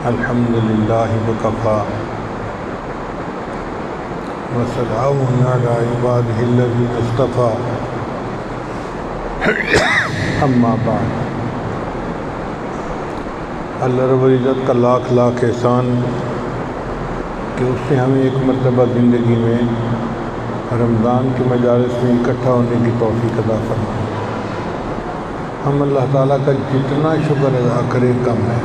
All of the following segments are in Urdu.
الحمدللہ وکفی وسلام علی عبادہ الذین اصطفی اما بعد۔ اللہ رب العزت کا لاکھ لاکھ احسان کہ اس نے ہمیں ایک مرتبہ زندگی میں رمضان کے مجالس میں اکٹھا ہونے کی توفیق عطا فرمائی۔ ہم اللہ تعالیٰ کا جتنا شکر ادا کریں کم ہے۔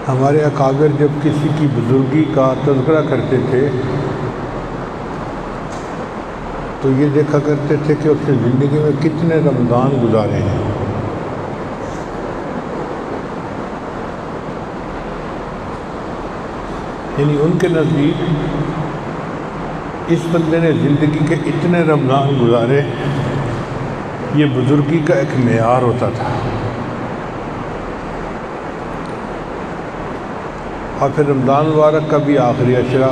ہمارے اکابر جب کسی کی بزرگی کا تذکرہ کرتے تھے تو یہ دیکھا کرتے تھے کہ اس نے زندگی میں کتنے رمضان گزارے ہیں۔ یعنی ان کے نزدیک اس بندے نے زندگی کے اتنے رمضان گزارے، یہ بزرگی کا ایک معیار ہوتا تھا۔ اور پھر رمضان مبارک کا بھی آخری عشرہ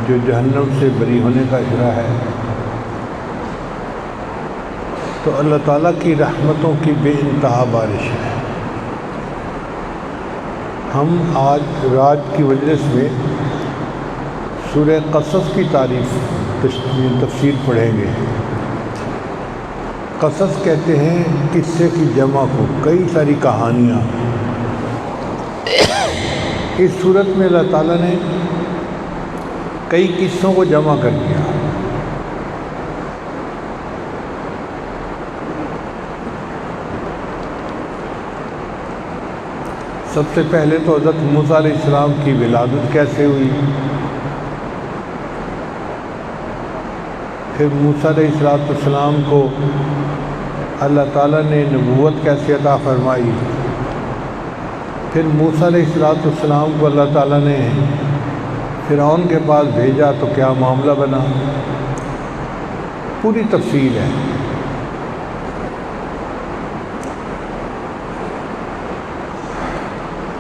جو جہنم سے بری ہونے کا عشرہ ہے، تو اللہ تعالیٰ کی رحمتوں کی بے انتہا بارش ہے۔ ہم آج رات کی مجلس میں سورہ قصص کی تفسیر پڑھیں گے۔ قصص کہتے ہیں قصے کی جمع کو، کئی ساری کہانیاں۔ اس صورت میں اللہ تعالیٰ نے کئی قصوں کو جمع کر دیا۔ سب سے پہلے تو حضرت موسیٰ علیہ السلام کی ولادت کیسے ہوئی، پھر موسیٰ علیہ السلام کو اللہ تعالیٰ نے نبوت کیسے عطا فرمائی، پھر موسیٰ علیہ السلام کو اللہ تعالیٰ نے فرعون کے پاس بھیجا تو کیا معاملہ بنا، پوری تفصیل ہے۔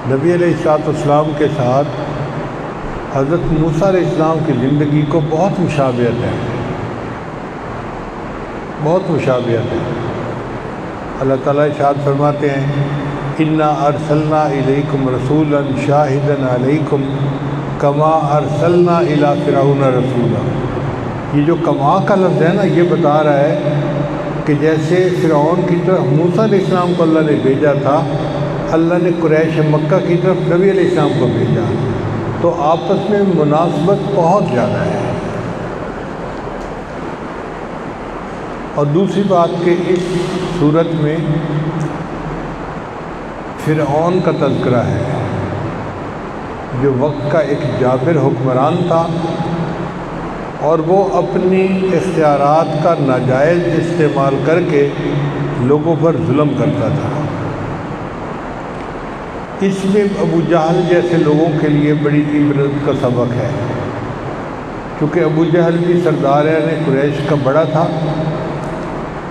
نبی علیہ السلام کے ساتھ حضرت موسیٰ علیہ السلام کی زندگی کو بہت مشابہت ہے، بہت مشابہت ہے۔ اللہ تعالیٰ ارشاد فرماتے ہیں انا ارسلنا الیکم رسولا شاہدا علیکم کما ارسلنا الی فرعون رسولا۔ یہ جو کما کا لفظ ہے نا، یہ بتا رہا ہے کہ جیسے فرعون کی طرف موسیٰ علیہ السلام کو اللہ نے بھیجا تھا، اللہ نے قریش مکہ کی طرف نبی علیہ السلام کو بھیجا، تو آپس میں مناسبت بہت زیادہ ہے۔ اور دوسری بات کہ اس صورت میں فرعون کا تذکرہ ہے، جو وقت کا ایک جابر حکمران تھا اور وہ اپنی اختیارات کا ناجائز استعمال کر کے لوگوں پر ظلم کرتا تھا۔ اس میں ابو جہل جیسے لوگوں کے لیے بڑی عبرت کا سبق ہے، کیونکہ ابو جہل بھی سردار قریش کا بڑا تھا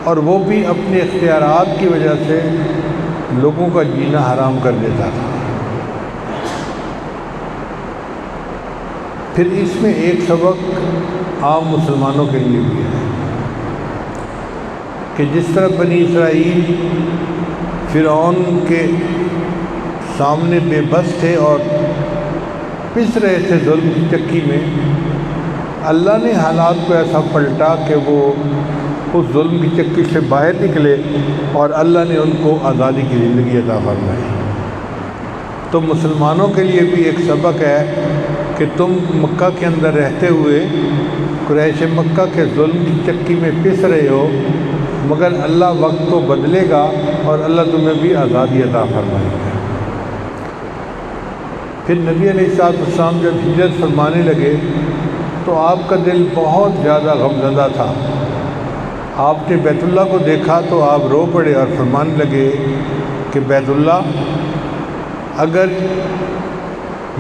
اور وہ بھی اپنے اختیارات کی وجہ سے لوگوں کا جینا حرام کر دیتا تھا۔ پھر اس میں ایک سبق عام مسلمانوں کے لیے بھی ہے کہ جس طرح بنی اسرائیل فرعون کے سامنے بے بس تھے اور پس رہے تھے ظلم کی چکی میں، اللہ نے حالات کو ایسا پلٹا کہ وہ اس ظلم کی چکی سے باہر نکلے اور اللہ نے ان کو آزادی کی زندگی عطا فرمائی۔ تو مسلمانوں کے لیے بھی ایک سبق ہے کہ تم مکہ کے اندر رہتے ہوئے قریش مکہ کے ظلم کی چکی میں پس رہے ہو، مگر اللہ وقت کو بدلے گا اور اللہ تمہیں بھی آزادی عطا فرمائے گا۔ پھر نبی علیہ السلام جب ہجرت فرمانے لگے تو آپ کا دل بہت زیادہ غمزدہ تھا۔ آپ نے بیت اللہ کو دیکھا تو آپ رو پڑے اور فرمانے لگے کہ بیت اللہ، اگر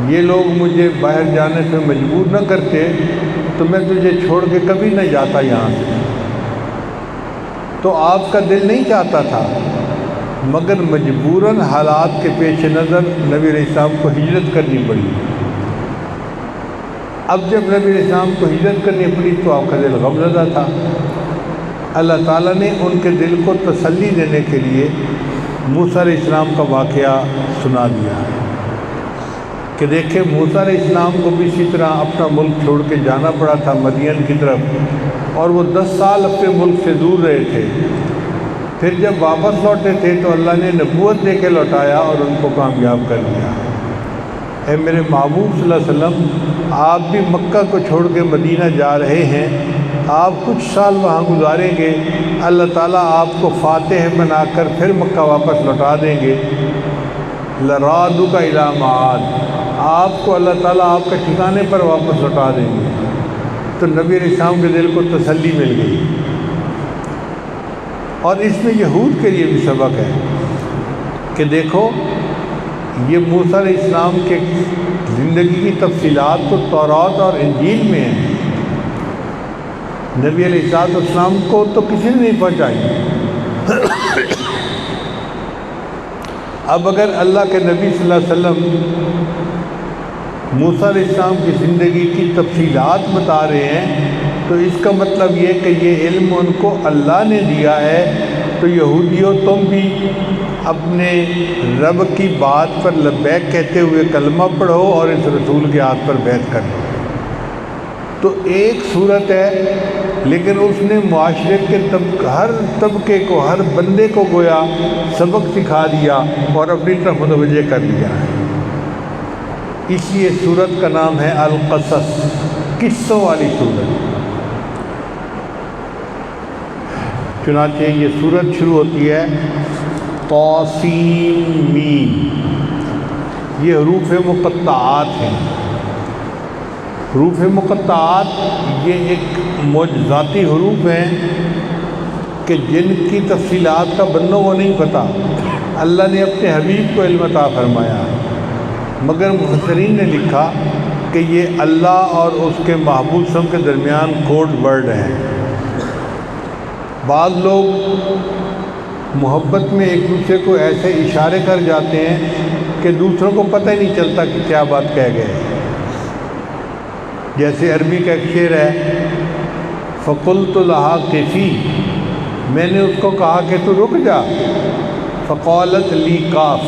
یہ لوگ مجھے باہر جانے سے مجبور نہ کرتے تو میں تجھے چھوڑ کے کبھی نہ جاتا یہاں سے۔ تو آپ کا دل نہیں چاہتا تھا، مگر مجبوراً حالات کے پیش نظر نبی علیہ السلام کو ہجرت کرنی پڑی۔ اب جب نبی علیہ السلام کو ہجرت کرنی پڑی تو آپ کا دل غمزدہ تھا۔ اللہ تعالیٰ نے ان کے دل کو تسلی دینے کے لیے موسیٰ علیہ السلام کا واقعہ سنا دیا کہ دیکھیں موسیٰ علیہ السلام کو بھی اسی طرح اپنا ملک چھوڑ کے جانا پڑا تھا مدین کی طرف، اور وہ 10 سال اپنے ملک سے دور رہے تھے۔ پھر جب واپس لوٹے تھے تو اللہ نے نبوت دے کے لوٹایا اور ان کو کامیاب کر دیا۔ اے میرے محبوب صلی اللہ علیہ وسلم، آپ بھی مکہ کو چھوڑ کے مدینہ جا رہے ہیں، آپ کچھ سال وہاں گزاریں گے، اللہ تعالیٰ آپ کو فاتح بنا کر پھر مکہ واپس لوٹا دیں گے۔ لَرَادُكَ إِلَىٰ مَعَادٍ، آپ کو اللہ تعالیٰ آپ کے ٹھکانے پر واپس لوٹا دیں گے۔ تو نبی علیہ السلام کے دل کو تسلی مل گئی۔ اور اس میں یہود کے لیے بھی سبق ہے کہ دیکھو یہ موسیٰ علیہ السلام کے زندگی کی تفصیلات تو تورات اور انجیل میں ہیں، نبی علیہ السلام کو تو کسی نے نہیں پہنچائی۔ اب اگر اللہ کے نبی صلی اللہ علیہ وسلم موسیٰ علیہ السلام کی زندگی کی تفصیلات بتا رہے ہیں تو اس کا مطلب یہ کہ یہ علم ان کو اللہ نے دیا ہے۔ تو یہودیوں تم بھی اپنے رب کی بات پر لبیک کہتے ہوئے کلمہ پڑھو اور اس رسول کے ہاتھ پر بیعت کرو۔ تو ایک صورت ہے، لیکن اس نے معاشرے کے ہر طبقے کو، ہر بندے کو گویا سبق سکھا دیا اور اپنی طرف متوجہ کر لیا ہے۔ اس لیے سورت کا نام ہے القصص، قصوں والی سورت۔ چنانچہ یہ سورت شروع ہوتی ہے طاسین میم، یہ حروف مقطعات ہیں۔ حروف مقطعات یہ ایک معجزاتی حروف ہیں کہ جن کی تفصیلات کا بندوں کو نہیں پتہ، اللہ نے اپنے حبیب کو علم عطا فرمایا، مگر مفسرین نے لکھا کہ یہ اللہ اور اس کے محبوب صلی اللہ علیہ وسلم کے درمیان کوڈ ورڈ ہیں۔ بعض لوگ محبت میں ایک دوسرے کو ایسے اشارے کر جاتے ہیں کہ دوسروں کو پتہ ہی نہیں چلتا کہ کیا بات کہہ گئے۔ جیسے عربی کا ایک شعر ہے، فَقُلْتُ لَهَا قِفِي، میں نے اس کو کہا کہ تو رک جا، فَقَالَتْ لِي قَاف،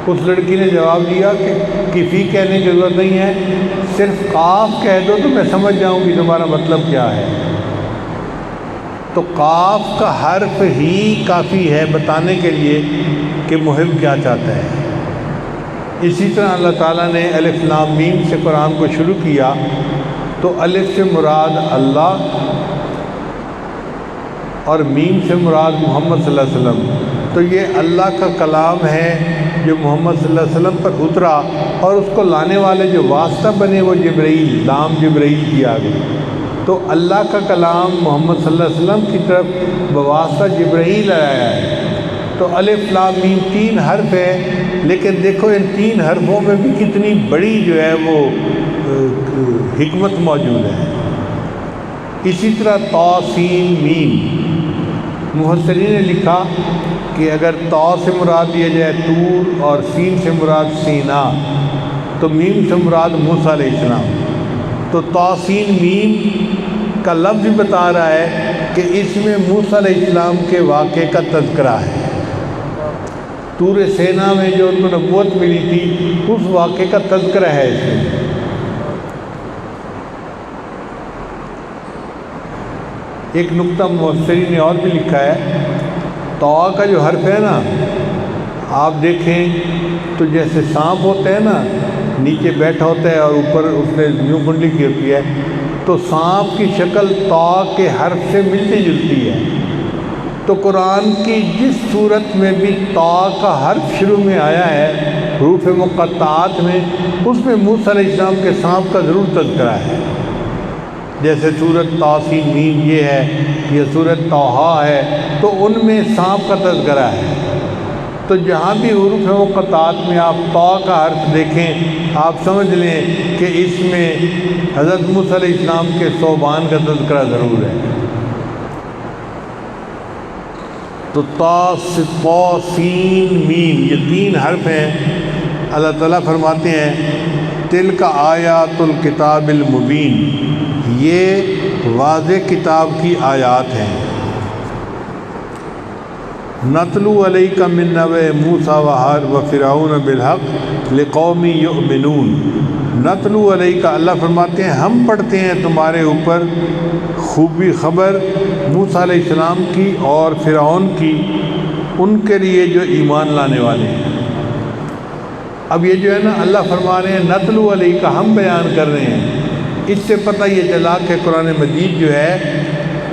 اس لڑکی نے جواب دیا کہ کفی کہنے کی ضرورت نہیں ہے، صرف قاف کہہ دو تو میں سمجھ جاؤں گی تمہارا مطلب کیا ہے۔ تو قاف کا حرف ہی کافی ہے بتانے کے لیے کہ محب کیا چاہتا ہے۔ اسی طرح اللہ تعالیٰ نے الف لام میم سے قرآن کو شروع کیا تو الف سے مراد اللہ اور میم سے مراد محمد صلی اللہ علیہ وسلم، تو یہ اللہ کا کلام ہے جو محمد صلی اللہ علیہ وسلم پر اترا، اور اس کو لانے والے جو واسطہ بنے وہ جبرائیل، لام جبرائیل کی آ گئی۔ تو اللہ کا کلام محمد صلی اللہ علیہ وسلم کی طرف بواسطہ جبرائیل آیا ہے۔ تو الف لام میم 3 حرف ہیں، لیکن دیکھو ان 3 حرفوں میں بھی کتنی بڑی جو ہے وہ حکمت موجود ہے۔ اسی طرح طا سین میم، مفسرین نے لکھا کہ اگر طا سے مراد دیا جائے طور اور سین سے مراد سینا تو میم سے مراد موسیٰ علیہ السلام، تو طا سین میم کا لفظ بتا رہا ہے کہ اس میں موسیٰ علیہ السلام کے واقعے کا تذکرہ ہے۔ طور سینا میں جو ان کو نبوت ملی تھی اس واقعے کا تذکرہ ہے اس میں۔ ایک نقطہ مفسرین نے اور بھی لکھا ہے، طاء کا جو حرف ہے نا، آپ دیکھیں تو جیسے سانپ ہوتا ہے نا، نیچے بیٹھا ہوتا ہے اور اوپر اس نے یوں کنڈلی کی ہوتی ہے، تو سانپ کی شکل طاء کے حرف سے ملتی جلتی ہے۔ تو قرآن کی جس صورت میں بھی طاء کا حرف شروع میں آیا ہے حروف مقطعات میں، اس میں موسیٰ علیہ السلام کے سانپ کا ضرور تذکرہ ہے۔ جیسے سورت طاسین میم یہ ہے، یہ سورت طٰہٰ ہے، تو ان میں سانپ کا تذکرہ ہے۔ تو جہاں بھی حروف مقطعات میں آپ طاء کا حرف دیکھیں، آپ سمجھ لیں کہ اس میں حضرت موسیٰ علیہ السلام کے ثعبان کا تذکرہ ضرور ہے۔ تو طاسین میم یہ 3 حرف ہیں۔ اللہ تعالیٰ فرماتے ہیں تلک آیات الکتاب المبین، یہ واضح کتاب کی آیات ہیں۔ نتلو علیک من نبأ موسیٰ و فرعون بالحق لقوم یؤمنون۔ نتلو علیک، اللہ فرماتے ہیں ہم پڑھتے ہیں تمہارے اوپر خوبی خبر موسیٰ علیہ السلام کی اور فرعون کی، ان کے لیے جو ایمان لانے والے ہیں۔ اب یہ جو ہے نا اللہ فرما رہے ہیں نتلو علیک، ہم بیان کر رہے ہیں۔ اس سے پتہ یہ چلا کہ قرآن مجید جو ہے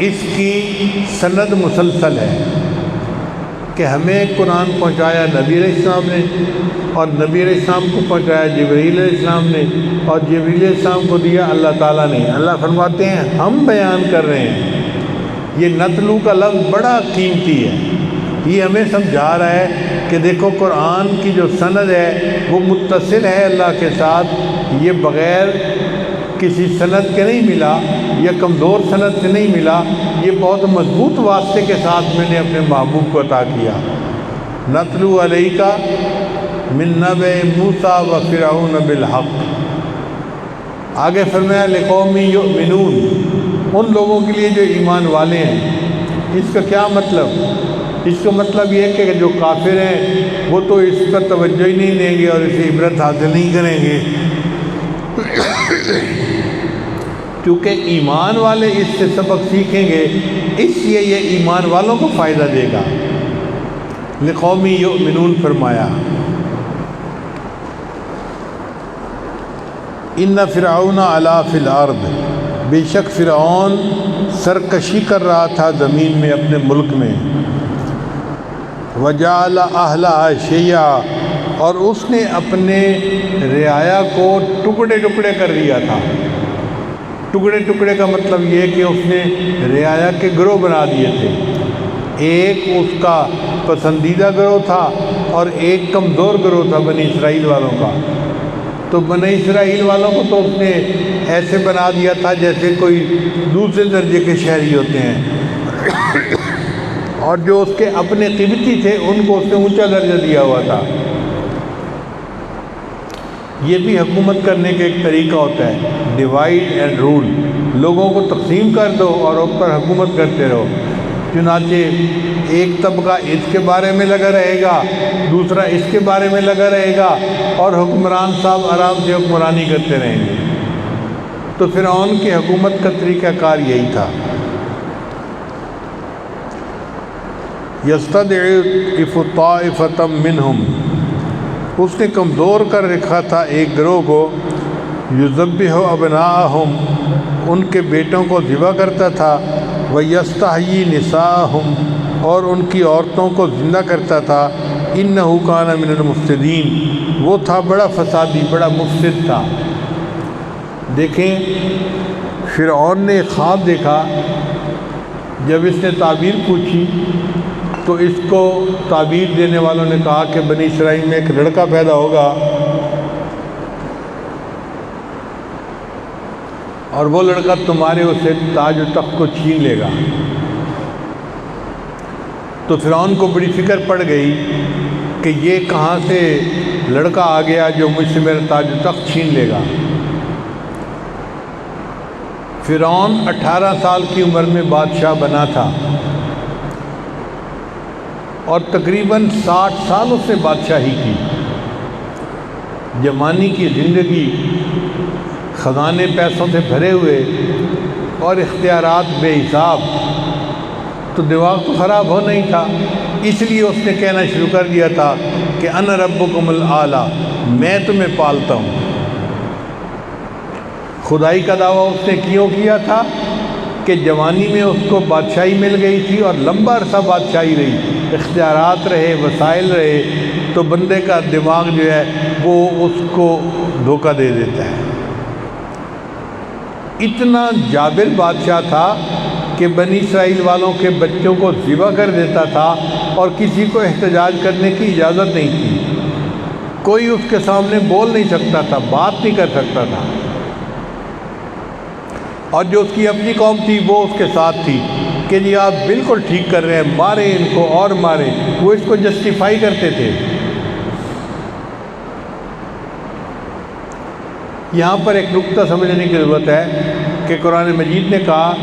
اس کی سند مسلسل ہے، کہ ہمیں قرآن پہنچایا نبی علیہ السلام نے، اور نبی علیہ السلام کو پہنچایا جبرائیل علیہ السلام نے، اور جبرائیل علیہ السلام کو دیا اللہ تعالیٰ نے۔ اللہ فرماتے ہیں ہم بیان کر رہے ہیں۔ یہ نتلو کا لفظ بڑا قیمتی ہے، یہ ہمیں سمجھا رہا ہے کہ دیکھو قرآن کی جو سند ہے وہ متصل ہے اللہ کے ساتھ، یہ بغیر کسی سند کے نہیں ملا یا کمزور سند سے نہیں ملا، یہ بہت مضبوط واسطے کے ساتھ میں نے اپنے محبوب کو عطا کیا۔ نتلو علیک من نبأ موسیٰ و فرعون بالحق۔ آگے فرمایا لقوم یؤمنون، ان لوگوں کے لیے جو ایمان والے ہیں۔ اس کا کیا مطلب؟ اس کا مطلب یہ ہے کہ جو کافر ہیں وہ تو اس پر توجہ ہی نہیں دیں گے اور اسے عبرت حاصل نہیں کریں گے، کیونکہ ایمان والے اس سے سبق سیکھیں گے، اس لیے یہ ایمان والوں کو فائدہ دے گا۔ لقوم یؤمنون فرمایا ان فرعون علا فی الارض، بے شک فرعون سرکشی کر رہا تھا زمین میں اپنے ملک میں، وجعل اہلہا شیعا، اور اس نے اپنے رعایا کو ٹکڑے ٹکڑے کر دیا تھا۔ ٹکڑے ٹکڑے کا مطلب یہ کہ اس نے رعایا کے گروہ بنا دیے تھے، ایک اس کا پسندیدہ گروہ تھا اور ایک کمزور گروہ تھا بنی اسرائیل والوں کا۔ تو بنی اسرائیل والوں کو تو اس نے ایسے بنا دیا تھا جیسے کوئی دوسرے درجے کے شہری ہوتے ہیں، اور جو اس کے اپنے قبطی تھے ان کو اس نے اونچا درجہ دیا ہوا تھا۔ یہ بھی حکومت کرنے کا ایک طریقہ ہوتا ہے، ڈیوائڈ اینڈ رول، لوگوں کو تقسیم کر دو اور اس پر حکومت کرتے رہو۔ چنانچہ ایک طبقہ اس کے بارے میں لگا رہے گا، دوسرا اس کے بارے میں لگا رہے گا، اور حکمران صاحب آرام سے حکمرانی کرتے رہیں گے۔ تو فرعون کی حکومت کا طریقہ کار یہی تھا۔ یستضعف طائفة منہم، اس نے کمزور کر رکھا تھا ایک گروہ کو، یذبح ابناءہم، ان کے بیٹوں کو ذبح کرتا تھا، ویستحیی نساءہم، اور ان کی عورتوں کو زندہ کرتا تھا، انہ کان من المفسدین، وہ تھا بڑا فسادی، بڑا مفسد تھا۔ دیکھیں فرعون نے ایک خواب دیکھا، جب اس نے تعبیر پوچھی تو اس کو تعبیر دینے والوں نے کہا کہ بنی اسرائیل میں ایک لڑکا پیدا ہوگا اور وہ لڑکا تمہارے اسے تاج و تخت کو چھین لے گا۔ تو فرعون کو بڑی فکر پڑ گئی کہ یہ کہاں سے لڑکا آ گیا جو مجھ سے میرا تاج و تخت چھین لے گا۔ فرعون 18 سال کی عمر میں بادشاہ بنا تھا، اور تقریباً 60 سال اس نے بادشاہی کی، جوانی کی زندگی، خزانے پیسوں سے بھرے ہوئے اور اختیارات بے حساب، تو دماغ تو خراب ہونا ہی تھا۔ اس لیے اس نے کہنا شروع کر دیا تھا کہ انا ربکم الاعلیٰ، میں تمہیں پالتا ہوں۔ خدائی کا دعویٰ اس نے کیوں کیا تھا کہ جوانی میں اس کو بادشاہی مل گئی تھی اور لمبا عرصہ بادشاہی رہی، اختیارات رہے، وسائل رہے، تو بندے کا دماغ جو ہے وہ اس کو دھوکہ دے دیتا ہے۔ اتنا جابر بادشاہ تھا کہ بنی اسرائیل والوں کے بچوں کو ذبح کر دیتا تھا اور کسی کو احتجاج کرنے کی اجازت نہیں تھی، کوئی اس کے سامنے بول نہیں سکتا تھا، بات نہیں کر سکتا تھا، اور جو اس کی اپنی قوم تھی وہ اس کے ساتھ تھی کہ جی آپ بالکل ٹھیک کر رہے ہیں، ماریں ان کو اور ماریں، وہ اس کو جسٹیفائی کرتے تھے۔ یہاں پر ایک نقطہ سمجھنے کی ضرورت ہے کہ قرآن مجید نے کہا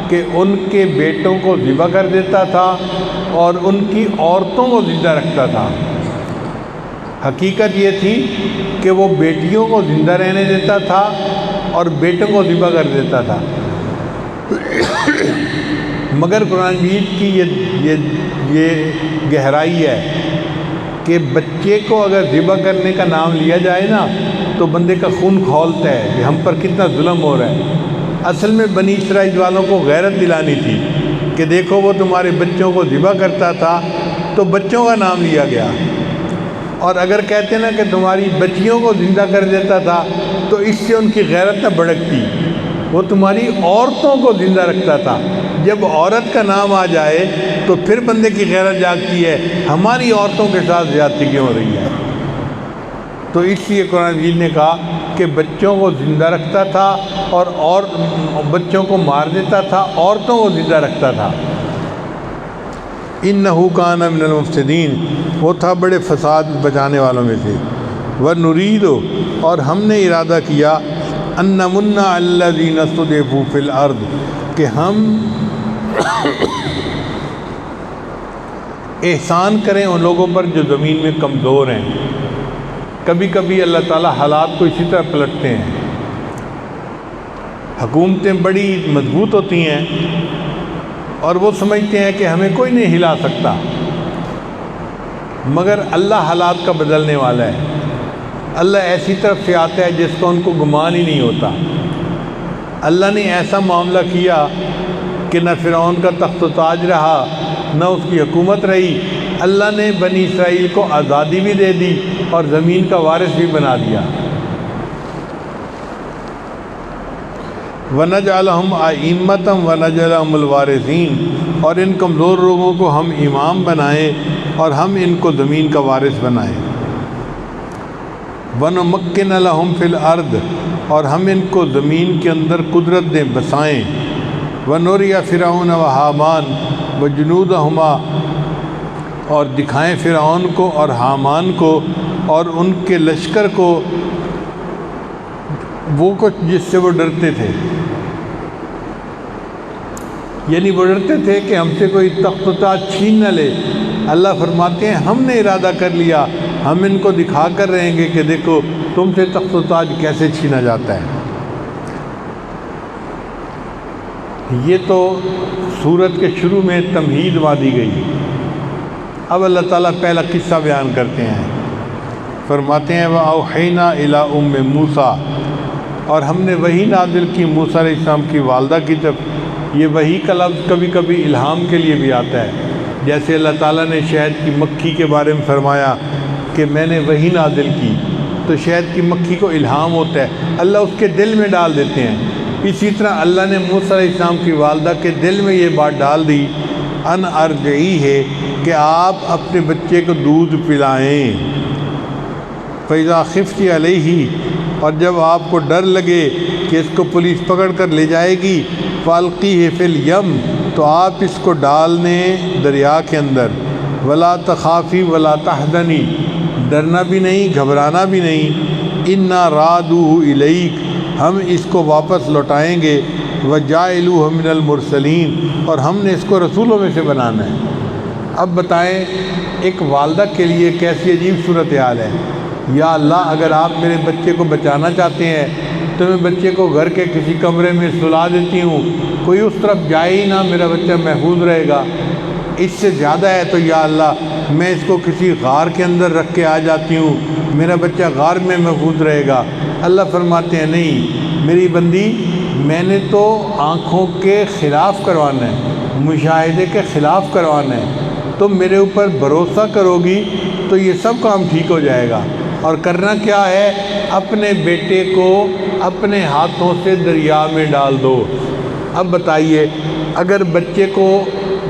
کہ ان کے بیٹوں کو ذبح کر دیتا تھا اور ان کی عورتوں کو زندہ رکھتا تھا۔ حقیقت یہ تھی کہ وہ بیٹیوں کو زندہ رہنے دیتا تھا اور بیٹوں کو ذبح کر دیتا تھا، مگر قرآن مجید کی یہ گہرائی ہے کہ بچے کو اگر ذبح کرنے کا نام لیا جائے نا تو بندے کا خون کھولتا ہے کہ ہم پر کتنا ظلم ہو رہا ہے۔ اصل میں بنی اسرائیل والوں کو غیرت دلانی تھی کہ دیکھو وہ تمہارے بچوں کو ذبح کرتا تھا تو بچوں کا نام لیا گیا، اور اگر کہتے نا کہ تمہاری بچیوں کو زندہ کر دیتا تھا تو اس سے ان کی غیرت نہ بھڑکتی، وہ تمہاری عورتوں کو زندہ رکھتا تھا۔ جب عورت کا نام آ جائے تو پھر بندے کی غیرت جاگتی ہے، ہماری عورتوں کے ساتھ زیادتی کیوں ہو رہی ہے؟ تو اس لیے قرآن مجید نے کہا کہ بچوں کو زندہ رکھتا تھا اور بچوں کو مار دیتا تھا، عورتوں کو زندہ رکھتا تھا۔ انہ کان من المفسدین، وہ تھا بڑے فساد بچانے والوں میں سے۔ ونرید، اور ہم نے ارادہ کیا، ان نمن علی الذین استضعفوا فی الارض، کہ ہم احسان کریں ان لوگوں پر جو زمین میں کمزور ہیں۔ کبھی کبھی اللہ تعالیٰ حالات کو اسی طرح پلٹتے ہیں۔ حکومتیں بڑی مضبوط ہوتی ہیں اور وہ سمجھتے ہیں کہ ہمیں کوئی نہیں ہلا سکتا، مگر اللہ حالات کا بدلنے والا ہے۔ اللہ ایسی طرف سے آتا ہے جس کو ان کو گمان ہی نہیں ہوتا۔ اللہ نے ایسا معاملہ کیا کہ نہ فرعون کا تخت و تاج رہا، نہ اس کی حکومت رہی۔ اللہ نے بنی اسرائیل کو آزادی بھی دے دی اور زمین کا وارث بھی بنا دیا۔ وَنَجْعَلَهُمْ أَئِمَّةً وَنَجْعَلَهُمُ الْوَارِثِينَ، اور ان کمزور لوگوں کو ہم امام بنائیں اور ہم ان کو زمین کا وارث بنائیں۔ وَنُمَكِّنَ لَهُمْ فِي الْأَرْضِ، اور ہم ان کو زمین کے اندر قدرت دیں، بسائیں۔ وَنُرِيَ فِرْعَوْنَ وَحَامَانَ وَجُنُودَهُمَا، اور دکھائیں فرعون کو اور حامان کو اور ان کے لشکر کو وہ کچھ جس سے وہ ڈرتے تھے، یعنی وہ ڈرتے تھے کہ ہم سے کوئی تخت و تاج چھین نہ لے۔ اللہ فرماتے ہیں ہم نے ارادہ کر لیا، ہم ان کو دکھا کر رہیں گے کہ دیکھو تم سے تخت و تاج کیسے چھینا جاتا ہے۔ یہ تو سورت کے شروع میں تمہید وعد دی گئی۔ اب اللہ تعالیٰ پہلا قصہ بیان کرتے ہیں، فرماتے ہیں وَأَوْحَيْنَا إِلَىٰ أُمِّ مُوسَىٰ، اور ہم نے وحی نازل کی موسیٰ علیہ السلام کی والدہ کی طرف۔ یہ وحی کا لفظ کبھی کبھی الہام کے لیے بھی آتا ہے، جیسے اللہ تعالیٰ نے شہد کی مکھی کے بارے میں فرمایا کہ میں نے وحی نازل کی، تو شہد کی مکھی کو الہام ہوتا ہے، اللہ اس کے دل میں ڈال دیتے ہیں۔ اسی طرح اللہ نے موسیٰ علیہ السلام کی والدہ کے دل میں یہ بات ڈال دی، ان ارجعی ہے کہ آپ اپنے بچے کو دودھ پلائیں۔ فَإِذَا خِفْتِ عَلَيْهِ، اور جب آپ کو ڈر لگے کہ اس کو پولیس پکڑ کر لے جائے گی، فَأَلْقِيهِ فِي الْيَمِّ، تو آپ اس کو ڈال دیں دریا کے اندر۔ وَلَا تَخَافِي وَلَا تَحْزَنِي، ڈرنا بھی نہیں گھبرانا بھی نہیں۔ إِنَّا رَادُوهُ إِلَيْكَ، ہم اس کو واپس لوٹائیں گے۔ وَجَاعِلُوهُ مِنَ الْمُرْسَلِينَ، اور ہم نے اس کو رسولوں میں سے بنانا ہے۔ اب بتائیں ایک والدہ کے لیے کیسی عجیب صورتحال ہے. یا اللہ اگر آپ میرے بچے کو بچانا چاہتے ہیں تو میں بچے کو گھر کے کسی کمرے میں سلا دیتی ہوں، کوئی اس طرف جائے ہی نہ، میرا بچہ محفوظ رہے گا. اس سے زیادہ ہے تو یا اللہ میں اس کو کسی غار کے اندر رکھ کے آ جاتی ہوں، میرا بچہ غار میں محفوظ رہے گا. اللہ فرماتے ہیں نہیں میری بندی، میں نے تو آنکھوں کے خلاف کروانا ہے، مشاہدے کے خلاف کروانا ہے. تم میرے اوپر بھروسہ کرو گی تو یہ سب کام ٹھیک ہو جائے گا. اور کرنا کیا ہے؟ اپنے بیٹے کو اپنے ہاتھوں سے دریا میں ڈال دو. اب بتائیے اگر بچے کو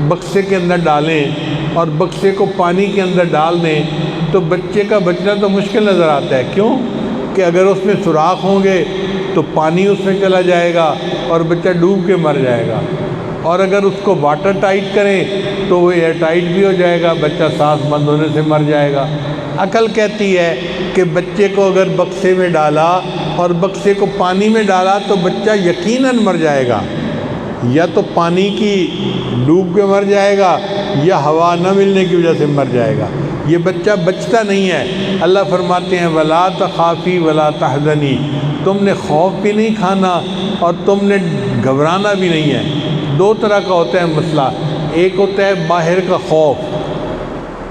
بکسے کے اندر ڈالیں اور بکسے کو پانی کے اندر ڈال دیں تو بچے کا بچنا تو مشکل نظر آتا ہے. کیوں؟ کہ اگر اس میں سوراخ ہوں گے تو پانی اس میں چلا جائے گا اور بچہ ڈوب کے مر جائے گا. اور اگر اس کو واٹر ٹائٹ کریں تو وہ ایئر ٹائٹ بھی ہو جائے گا، بچہ سانس بند ہونے سے مر جائے گا. عقل کہتی ہے کہ بچے کو اگر بکسے میں ڈالا اور بکسے کو پانی میں ڈالا تو بچہ یقیناً مر جائے گا، یا تو پانی کی ڈوب کے مر جائے گا یا ہوا نہ ملنے کی وجہ سے مر جائے گا. یہ بچہ بچتا نہیں ہے. اللہ فرماتے ہیں وَلَا تَخَافِي وَلَا تَحْزَنِي، تم نے خوف بھی نہیں کھانا اور تم نے گھبرانا بھی نہیں ہے. دو طرح کا ہوتا ہے مسئلہ، ایک ہوتا ہے باہر کا خوف،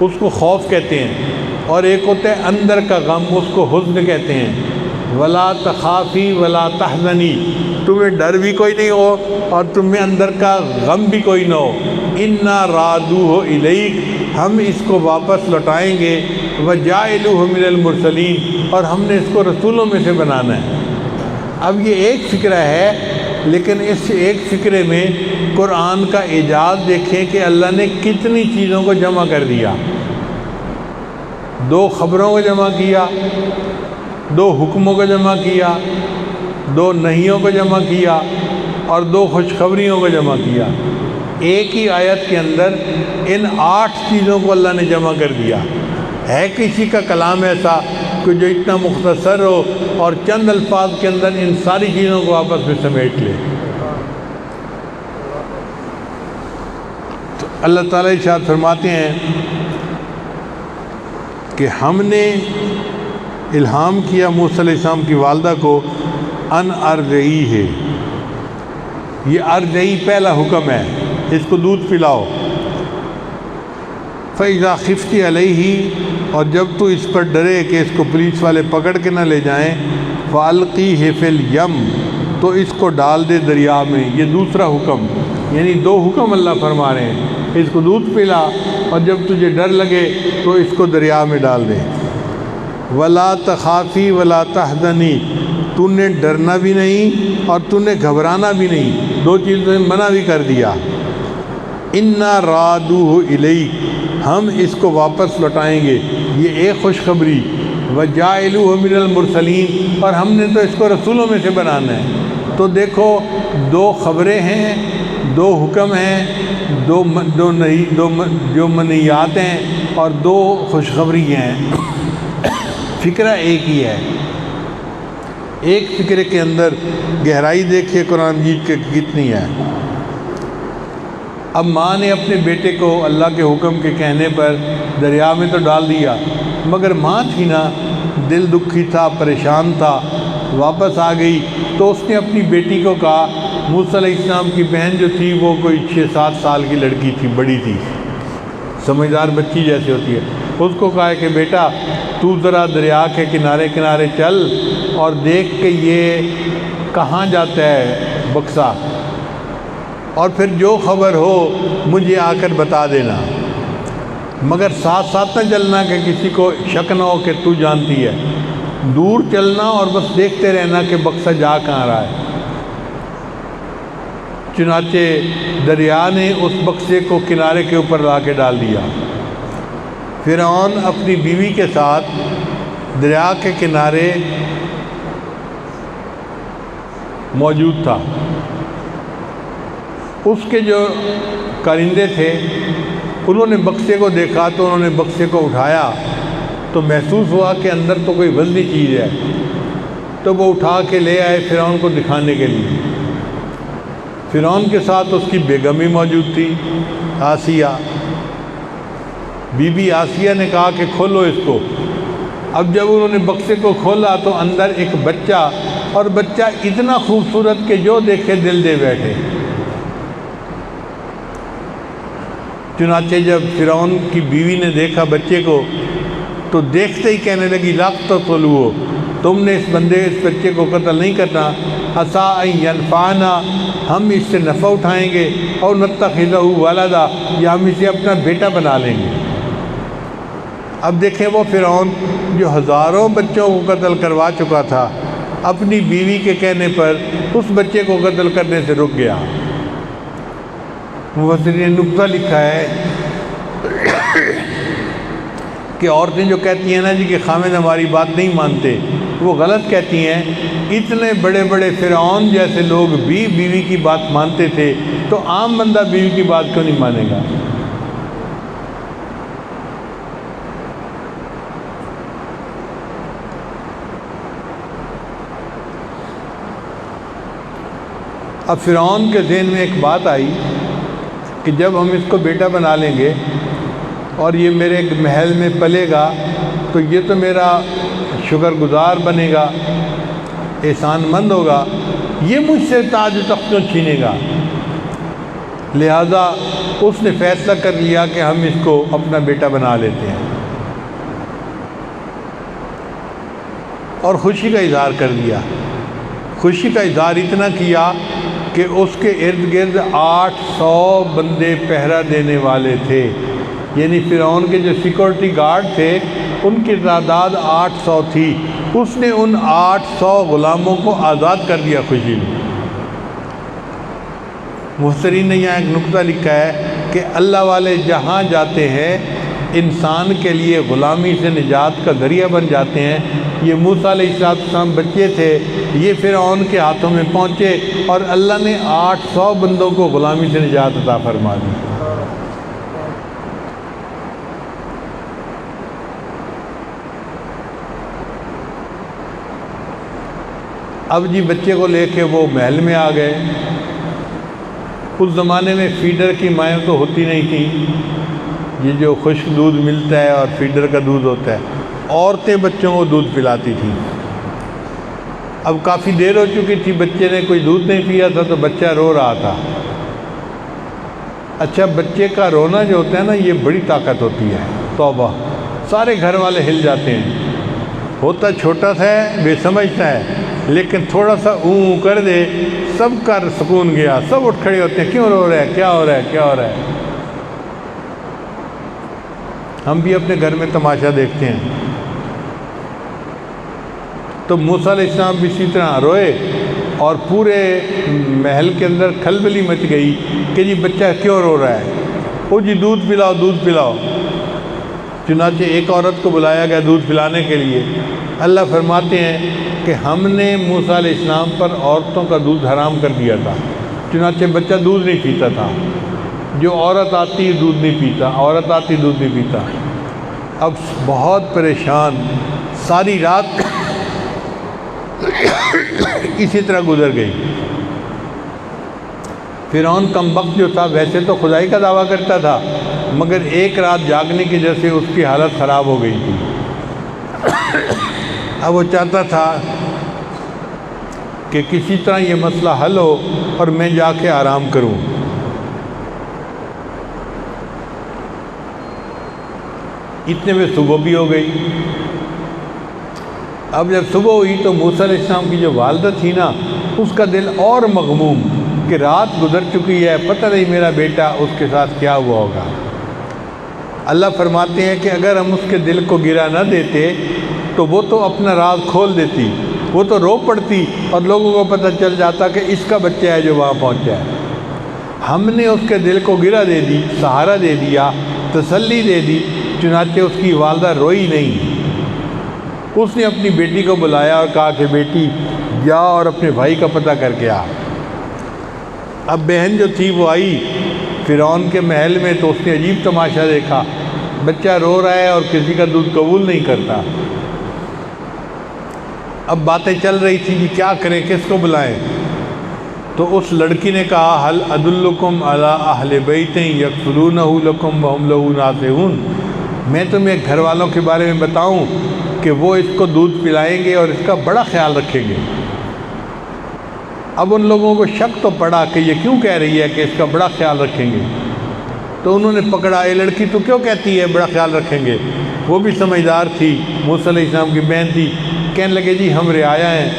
اس کو خوف کہتے ہیں، اور ایک ہوتا ہے اندر کا غم، اس کو حزن کہتے ہیں. وَلَا تَخَافِي وَلَا تَحْزَنِي، تمہیں ڈر بھی کوئی نہیں ہو اور تمہیں اندر کا غم بھی کوئی نہ ہو. اِنَّا رَادُوهُ إِلَيْكَ، ہم اس کو واپس لوٹائیں گے. وَجَاعِلُوهُ مِنَ الْمُرْسَلِينَ، اور ہم نے اس کو رسولوں میں سے بنانا ہے. اب یہ ایک فکرہ ہے، لیکن اس ایک فکرے میں قرآن کا اعجاز دیکھیں کہ اللہ نے کتنی چیزوں کو جمع کر دیا. دو خبروں کو جمع کیا، دو حکموں کو جمع کیا، دو نہیوں کو جمع کیا اور دو خوشخبریوں کو جمع کیا. ایک ہی آیت کے اندر ان 8 چیزوں کو اللہ نے جمع کر دیا. ہے کسی کا کلام ایسا کہ جو اتنا مختصر ہو اور چند الفاظ کے اندر ان ساری چیزوں کو آپس میں سمیٹ لے؟ تو اللہ تعالیٰ ارشاد فرماتے ہیں کہ ہم نے الہام کیا موسیٰ علیہ السلام کی والدہ کو ان ارضعی ہے. یہ ارضعی پہلا حکم ہے، اس کو دودھ پلاؤ. فَإِذَا خِفْتِ عَلَيْهِ، اور جب تو اس پر ڈرے کہ اس کو پولیس والے پکڑ کے نہ لے جائیں، فَأَلْقِيهِ فِي الْيَمِّ، تو اس کو ڈال دے دریا میں. یہ دوسرا حکم، یعنی 2 حکم اللہ فرما رہے ہیں. اس کو دودھ پلا اور جب تجھے ڈر لگے تو اس کو دریا میں ڈال دے. وَلَا تَخَافِي وَلَا تَحْزَنِي، تو نے ڈرنا بھی نہیں اور تو نے گھبرانا بھی نہیں، 2 چیزیں منع بھی کر دیا. اِنَّا رَادُوهُ إِلَيْكَ، ہم اس کو واپس لوٹائیں گے. یہ ایک خوشخبری. وَجَاعِلُوهُ مِنَ الْمُرْسَلِينَ، اور ہم نے تو اس کو رسولوں میں سے بنانا ہے. تو دیکھو 2 خبریں ہیں، 2 حکم ہیں، جو منیات ہیں اور 2 خوشخبری ہیں. فکرہ ایک ہی ہے. ایک فکرے کے اندر گہرائی دیکھیے قرآن مجید کے کتنی ہے. اب ماں نے اپنے بیٹے کو اللہ کے حکم کے کہنے پر دریا میں تو ڈال دیا، مگر ماں تھی نا، دل دکھی تھا، پریشان تھا، واپس آ گئی. تو اس نے اپنی بیٹی کو کہا، موسیٰ علیہ السلام کی بہن جو تھی وہ کوئی 6-7 سال کی لڑکی تھی، بڑی تھی، سمجھدار بچی جیسے ہوتی ہے. اس کو کہا کہ بیٹا تو ذرا دریا کے کنارے کنارے چل اور دیکھ کہ یہ کہاں جاتا ہے بکسا، اور پھر جو خبر ہو مجھے آ کر بتا دینا، مگر ساتھ ساتھ نہ چلنا کہ کسی کو شک نہ ہو کہ تو جانتی ہے. دور چلنا اور بس دیکھتے رہنا کہ بکسا جا کہاں رہا ہے. چنانچہ دریا نے اس بکسے کو کنارے کے اوپر لا کے ڈال دیا. فرعون اپنی بیوی کے ساتھ دریا کے کنارے موجود تھا. اس کے جو کارندے تھے انہوں نے بکسے کو دیکھا تو انہوں نے بکسے کو اٹھایا تو محسوس ہوا کہ اندر تو کوئی وزنی چیز ہے، تو وہ اٹھا کے لے آئے فرعون کو دکھانے کے لیے. فرعون کے ساتھ اس کی بیگم بھی موجود تھی، آسیہ. بی بی آسیہ نے کہا کہ کھولو اس کو۔ اب جب انہوں نے بکسے کو کھولا تو اندر ایک بچہ، اور بچہ اتنا خوبصورت کہ جو دیکھے دل دے بیٹھے۔ چنانچہ جب فرعون کی بیوی نے دیکھا بچے کو تو دیکھتے ہی کہنے لگی لا تقتلوہ، تم نے اس بچے کو قتل نہیں کرنا، عسیٰ ان ینفعنا، ہم اس سے نفع اٹھائیں گے، اور نتخذہ ولدا، یا ہم اسے اپنا بیٹا بنا لیں گے۔ اب دیکھیں وہ فرعون جو ہزاروں بچوں کو قتل کروا چکا تھا، اپنی بیوی کے کہنے پر اس بچے کو قتل کرنے سے رک گیا۔ مفسرین نے نکتہ لکھا ہے کہ عورتیں جو کہتی ہیں نا جی کہ خامد ہماری بات نہیں مانتے، وہ غلط کہتی ہیں۔ اتنے بڑے بڑے فرعون جیسے لوگ بھی بیوی کی بات مانتے تھے، تو عام بندہ بیوی کی بات کیوں نہیں مانے گا؟ اب فرعون کے ذہن میں ایک بات آئی کہ جب ہم اس کو بیٹا بنا لیں گے اور یہ میرے محل میں پلے گا تو یہ تو میرا شکر گزار بنے گا، احسان مند ہوگا، یہ مجھ سے تاج و تخت چھینے گا۔ لہٰذا اس نے فیصلہ کر لیا کہ ہم اس کو اپنا بیٹا بنا لیتے ہیں، اور خوشی کا اظہار کر دیا۔ خوشی کا اظہار اتنا کیا کہ اس کے ارد گرد 800 بندے پہرا دینے والے تھے، یعنی فرعون کے جو سیکورٹی گارڈ تھے ان کی تعداد 800 تھی۔ اس نے ان 800 غلاموں کو آزاد کر دیا خوشی میں۔ مفسرین نے یہاں ایک نکتہ لکھا ہے کہ اللہ والے جہاں جاتے ہیں انسان کے لیے غلامی سے نجات کا ذریعہ بن جاتے ہیں۔ یہ موسیٰ علیہ السلام بچے تھے، یہ فرعون کے ہاتھوں میں پہنچے اور اللہ نے 800 بندوں کو غلامی سے نجات عطا فرما دی۔ اب جی بچے کو لے کے وہ محل میں آ گئے۔ اس زمانے میں فیڈر کی مائیں تو ہوتی نہیں تھیں، یہ جو خشک دودھ ملتا ہے اور فیڈر کا دودھ ہوتا ہے، عورتیں بچوں کو دودھ پلاتی تھیں۔ اب کافی دیر ہو چکی تھی، بچے نے کوئی دودھ نہیں پیا تھا تو بچہ رو رہا تھا۔ اچھا، بچے کا رونا جو ہوتا ہے نا یہ بڑی طاقت ہوتی ہے، توبہ، سارے گھر والے ہل جاتے ہیں۔ ہوتا چھوٹا سا ہے، بے سمجھتا ہے، لیکن تھوڑا سا اون کر دے سب کا سکون گیا، سب اٹھ کھڑے ہوتے ہیں، کیوں رو رہا ہے، کیا ہو رہا ہے، کیا ہو رہا ہے۔ ہم بھی اپنے گھر میں تماشا دیکھتے ہیں۔ تو موسیٰ علیہ السلام بھی اسی طرح روئے اور پورے محل کے اندر کھلبلی مچ گئی کہ جی بچہ کیوں رو رہا ہے، او جی دودھ پلاؤ، دودھ پلاؤ۔ چنانچہ ایک عورت کو بلایا گیا دودھ پلانے کے لیے۔ اللہ فرماتے ہیں کہ ہم نے موسیٰ علیہ السلام پر عورتوں کا دودھ حرام کر دیا تھا، چنانچہ بچہ دودھ نہیں پیتا تھا۔ جو عورت آتی دودھ نہیں پیتا، عورت آتی دودھ نہیں پیتا۔ اب بہت پریشان، ساری رات اسی طرح گزر گئی۔ فرعون کم بخت جو تھا ویسے تو خدائی کا دعویٰ کرتا تھا، مگر ایک رات جاگنے کی وجہ سے اس کی حالت خراب ہو گئی تھی۔ اب وہ چاہتا تھا کہ کسی طرح یہ مسئلہ حل ہو اور میں جا کے آرام کروں۔ اتنے میں صبح بھی ہو گئی۔ اب جب صبح ہوئی تو موسیٰ علیہ السلام کی جو والدہ تھی نا، اس کا دل اور مغموم کہ رات گزر چکی ہے، پتہ نہیں میرا بیٹا اس کے ساتھ کیا ہوا ہوگا۔ اللہ فرماتے ہیں کہ اگر ہم اس کے دل کو گرا نہ دیتے تو وہ تو اپنا راز کھول دیتی، وہ تو رو پڑتی اور لوگوں کو پتہ چل جاتا کہ اس کا بچہ ہے جو وہاں پہنچا ہے۔ ہم نے اس کے دل کو گرا دے دی، سہارا دے دیا، تسلی دے دی، چنانچہ اس کی والدہ روئی نہیں۔ اس نے اپنی بیٹی کو بلایا اور کہا کہ بیٹی جا اور اپنے بھائی کا پتہ کر کے آ۔ اب بہن جو تھی وہ آئی فرعون کے محل میں تو اس نے عجیب تماشا دیکھا، بچہ رو رہا ہے اور کسی کا دودھ قبول نہیں کرتا۔ اب باتیں چل رہی تھی کہ کیا کریں، کس کو بلائیں؟ تو اس لڑکی نے کہا هل ادلکم علی اہل بیت یکفلونہ لکم وہم لہ ناصحون، میں تمہیں گھر والوں کے بارے میں بتاؤں کہ وہ اس کو دودھ پلائیں گے اور اس کا بڑا خیال رکھیں گے۔ اب ان لوگوں کو شک تو پڑا کہ یہ کیوں کہہ رہی ہے کہ اس کا بڑا خیال رکھیں گے، تو انہوں نے پکڑا، اے لڑکی تو کیوں کہتی ہے بڑا خیال رکھیں گے؟ وہ بھی سمجھدار تھی، موسیٰ علیہ السلام کی بہن تھی، کہنے لگے جی ہم رعایا ہیں،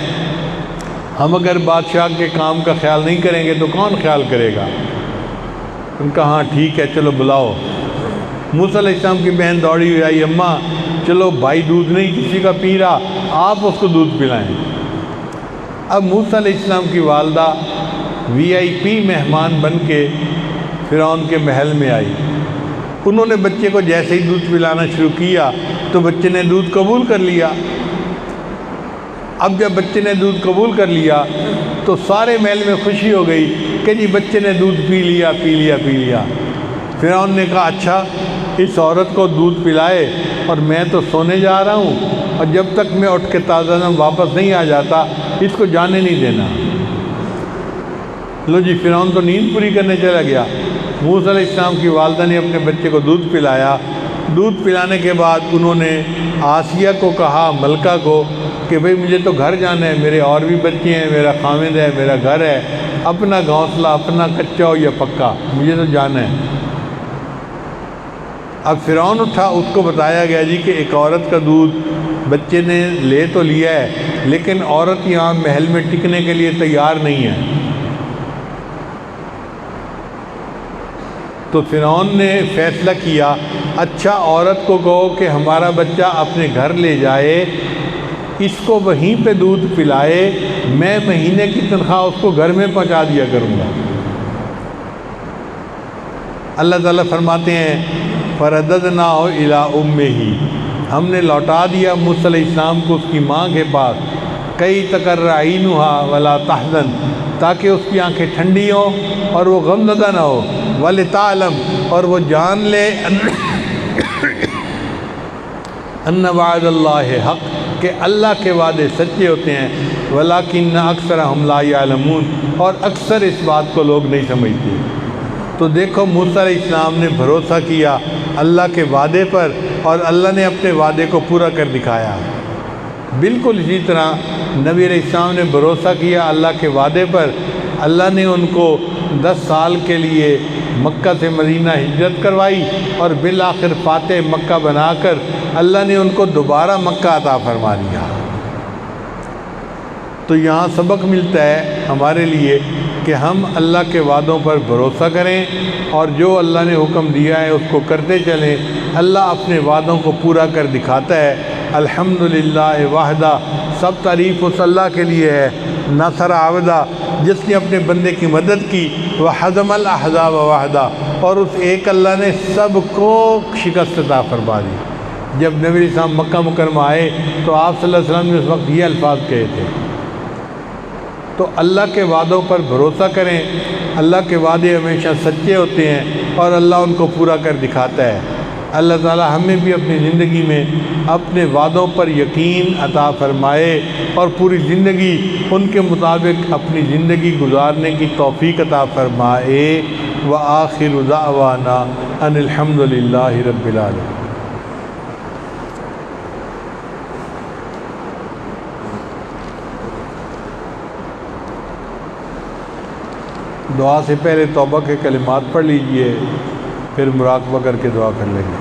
ہم اگر بادشاہ کے کام کا خیال نہیں کریں گے تو کون خیال کرے گا؟ ان کا ہاں ٹھیک ہے چلو بلاؤ۔ موسیٰ علیہ السلام کی بہن دوڑی ہوئی آئی، اماں چلو بھائی دودھ نہیں کسی کا پی رہا، آپ اس کو دودھ پلائیں۔ اب موسیٰ علیہ السلام کی والدہ VIP مہمان بن کے فرعون کے محل میں آئی۔ انہوں نے بچے کو جیسے ہی دودھ پلانا شروع کیا تو بچے نے دودھ قبول کر لیا۔ اب جب بچے نے دودھ قبول کر لیا تو سارے محل میں خوشی ہو گئی کہ جی بچے نے دودھ پی لیا پی لیا پی لیا۔ فرعون نے کہا اچھا اس عورت کو دودھ پلائے اور میں تو سونے جا رہا ہوں، اور جب تک میں اٹھ کے تازہ دم واپس نہیں آ جاتا اس کو جانے نہیں دینا۔ لو جی فرعون تو نیند پوری کرنے چلا گیا۔ موسیٰ علیہ السلام کی والدہ نے اپنے بچے کو دودھ پلایا۔ دودھ پلانے کے بعد انہوں نے آسیہ کو کہا، ملکہ کو، کہ بھئی مجھے تو گھر جانا ہے، میرے اور بھی بچے ہیں، میرا خامد ہے، میرا گھر ہے، اپنا گھونسلہ اپنا کچا ہو یا پکا، مجھے تو جانا ہے۔ اب فرعون اٹھا، اس کو بتایا گیا جی کہ ایک عورت کا دودھ بچے نے لے تو لیا ہے لیکن عورت یہاں محل میں ٹکنے کے لیے تیار نہیں ہے۔ تو فرعون نے فیصلہ کیا اچھا عورت کو کہو کہ ہمارا بچہ اپنے گھر لے جائے، اس کو وہیں پہ دودھ پلائے، میں مہینے کی تنخواہ اس کو گھر میں پہنچا دیا کروں گا۔ اللہ تعالیٰ فرماتے ہیں فَرَدَدْنَاهُ إِلَىٰ أُمِّهِ، ہم نے لوٹا دیا موسیٰ علیہ السلام کو اس کی ماں کے پاس، کئی تقر عینها ولا تحزن، تاکہ اس کی آنکھیں ٹھنڈی ہوں اور وہ غمزدہ نہ ہو، وَلِتَعْلَمْ، اور وہ جان لے ان وعد اللہ حق، کہ اللہ کے وعدے سچے ہوتے ہیں، وَلَٰكِنَّ أَكْثَرَهُمْ لَا يَعْلَمُونَ، اور اکثر اس بات کو لوگ نہیں سمجھتے۔ تو دیکھو موسیٰ علیہ السلام نے بھروسہ کیا اللہ کے وعدے پر اور اللہ نے اپنے وعدے کو پورا کر دکھایا۔ بالکل اسی طرح نبی علیہ السلام نے بھروسہ کیا اللہ کے وعدے پر، اللہ نے ان کو 10 سال کے لیے مکہ سے مدینہ ہجرت کروائی اور بالآخر فاتح مکہ بنا کر اللہ نے ان کو دوبارہ مکہ عطا فرما دیا۔ تو یہاں سبق ملتا ہے ہمارے لیے کہ ہم اللہ کے وعدوں پر بھروسہ کریں اور جو اللہ نے حکم دیا ہے اس کو کرتے چلیں، اللہ اپنے وعدوں کو پورا کر دکھاتا ہے۔ الحمدللہ وحدہ، سب تعریف اس اللہ کے لیے ہے، نصر عبدہ، جس نے اپنے بندے کی مدد کی، وحزم الاحزاب وحدہ، اور اس ایک اللہ نے سب کو شکست عطا فرما دی۔ جب نبی علیہ السلام مکہ مکرمہ آئے تو آپ صلی اللہ علیہ وسلم نے اس وقت یہ الفاظ کہے تھے۔ تو اللہ کے وعدوں پر بھروسہ کریں، اللہ کے وعدے ہمیشہ سچے ہوتے ہیں اور اللہ ان کو پورا کر دکھاتا ہے۔ اللہ تعالی ہمیں بھی اپنی زندگی میں اپنے وعدوں پر یقین عطا فرمائے اور پوری زندگی ان کے مطابق اپنی زندگی گزارنے کی توفیق عطا فرمائے۔ وآخر دعوانا ان الحمدللہ رب العالمین۔ دعا سے پہلے توبہ کے کلمات پڑھ لیجئے، پھر مراقبہ کر کے دعا کر لیں گے۔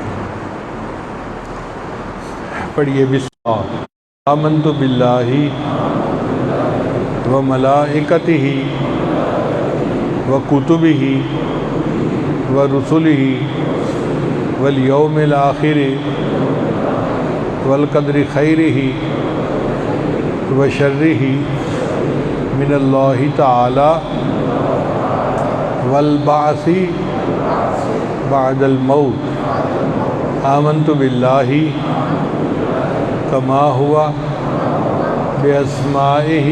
پڑھیے بسم اللہ۔ آمنت باللہ و ملائکتہ و کتبہ و رسلہ والیوم الآخر والقدر خیرہ و شرہ من اللہ تعالی والبعث بعد الموت۔ آمنت باللہ کما ہوا باسمائہ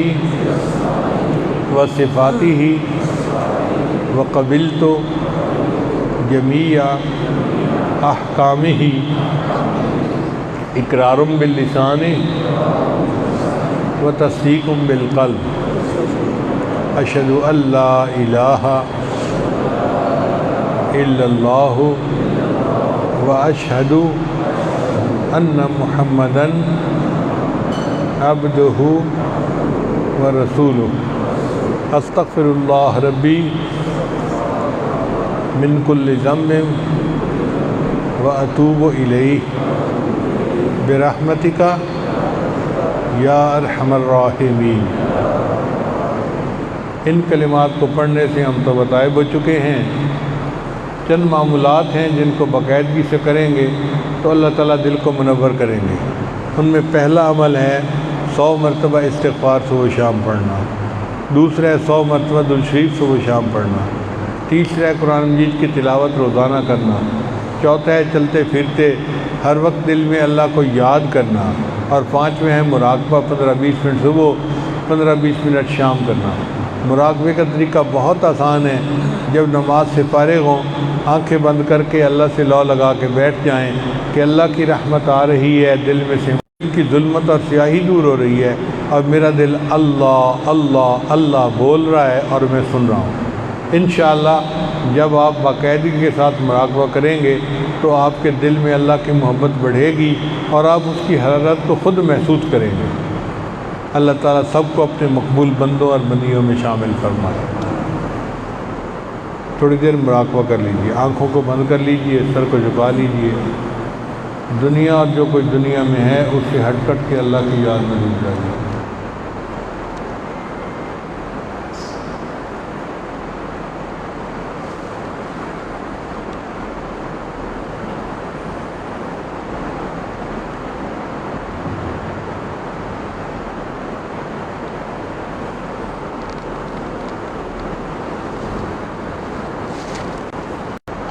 وصفاتہ وقبلت جمیع احکامہ اقرار باللسان وتصدیق بالقلب۔ اشہد ان لا الہ الا اللہ واشہد ان محمدًا عبدہ ورسولہ استغفر اللہ ربی من کل ذنب واتوب الیہ برحمتک یا ارحم الراحمین۔ ان کلمات کو پڑھنے سے ہم تو بتائے ہو چکے ہیں، چند معمولات ہیں جن کو باقاعدگی سے کریں گے تو اللہ تعالیٰ دل کو منور کریں گے۔ ان میں پہلا عمل ہے 100 مرتبہ استغفار صبح و شام پڑھنا، دوسرا ہے 100 مرتبہ درود شریف صبح و شام پڑھنا، تیسرا ہے قرآن مجید کی تلاوت روزانہ کرنا، چوتھا ہے چلتے پھرتے ہر وقت دل میں اللہ کو یاد کرنا، اور پانچویں ہے مراقبہ 15-20 منٹ صبح 15-20 منٹ شام کرنا۔ مراقبے کا طریقہ بہت آسان ہے، جب نماز سے فارغ ہوں آنکھیں بند کر کے اللہ سے لو لگا کے بیٹھ جائیں کہ اللہ کی رحمت آ رہی ہے، دل میں سے کی ظلمت اور سیاہی دور ہو رہی ہے، اور میرا دل اللہ اللہ اللہ بول رہا ہے اور میں سن رہا ہوں۔ انشاءاللہ جب آپ باقاعدگی کے ساتھ مراقبہ کریں گے تو آپ کے دل میں اللہ کی محبت بڑھے گی اور آپ اس کی حرارت کو خود محسوس کریں گے۔ اللہ تعالیٰ سب کو اپنے مقبول بندوں اور بندیوں میں شامل فرمائے۔ تھوڑی دیر مراقبہ کر لیجئے، آنکھوں کو بند کر لیجئے، سر کو جھکا لیجئے، دنیا اور جو کچھ دنیا میں ہے اس سے ہٹ کٹ کے اللہ کی یاد میں ڈوب جائیے۔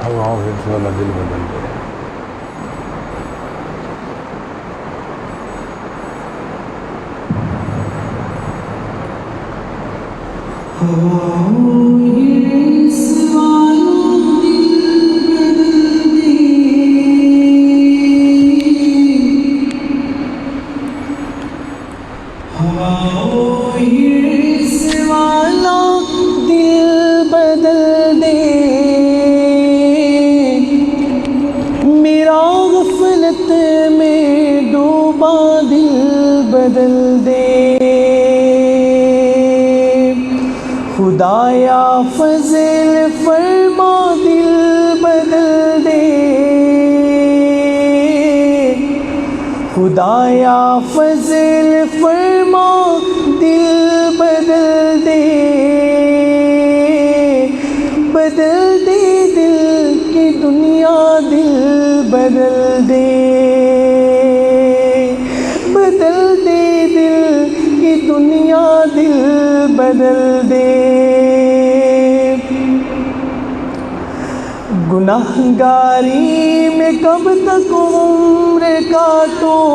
ہواؤں سے انشاءاللہ دل بدل دے۔ خدایا فضل فرما دل بدل دے، خدایا فضل فرما دل بدل دے، بدل دے دل کی دنیا دل بدل دے، بدل دے دل کی دنیا دل بدل دے۔ گناہگاری میں کب تک عمر کاٹوں،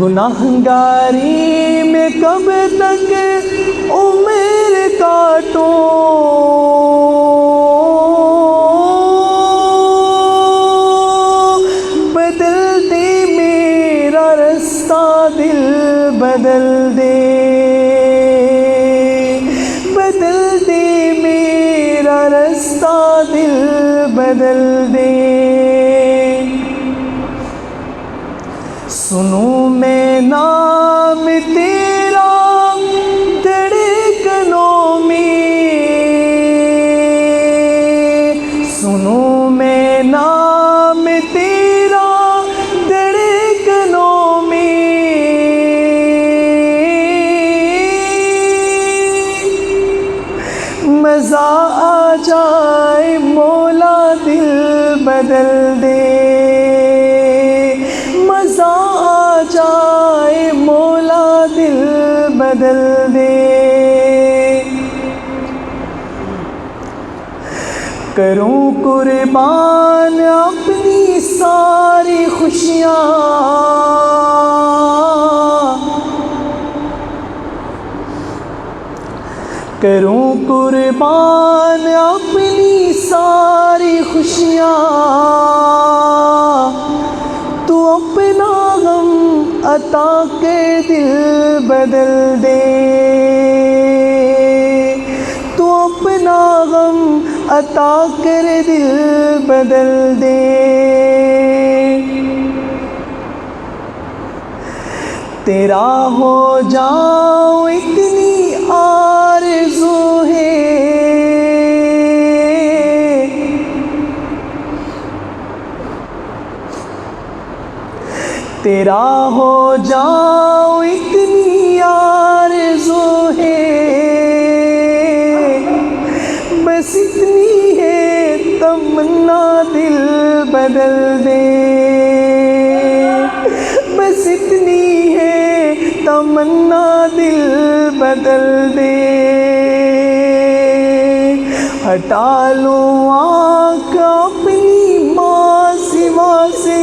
گناہگاری میں کب تک عمر کاٹوں، بدل دے میرا رستہ دل بدل دے، بدل دے میرا رستہ دل بدل دے۔ سنوں میں نام تیرا دھڑکنوں میں، سنوں میں نام تیرا دھڑکنوں میں، مزہ آ جائے مولا دل بدل دے، مزہ آ جائے مولا دل بدل دے۔ کروں قربان اپنی ساری خوشیاں، کروں قربان اپنی ساری خوشیاں، تو اپنا غم عطا کر دل بدل دے، تو اپنا غم عطا کر دل بدل دے، تیرا ہو جاؤں اتنی آرزو ہے، تیرا ہو جاؤں اتنی آرزو ہے، بس اتنی ہے تمنا دل بدل دے، بس اتنی ہے تمنا دل بدل دے، ہٹا لوں آنکھ اپنی ماں سوا سے،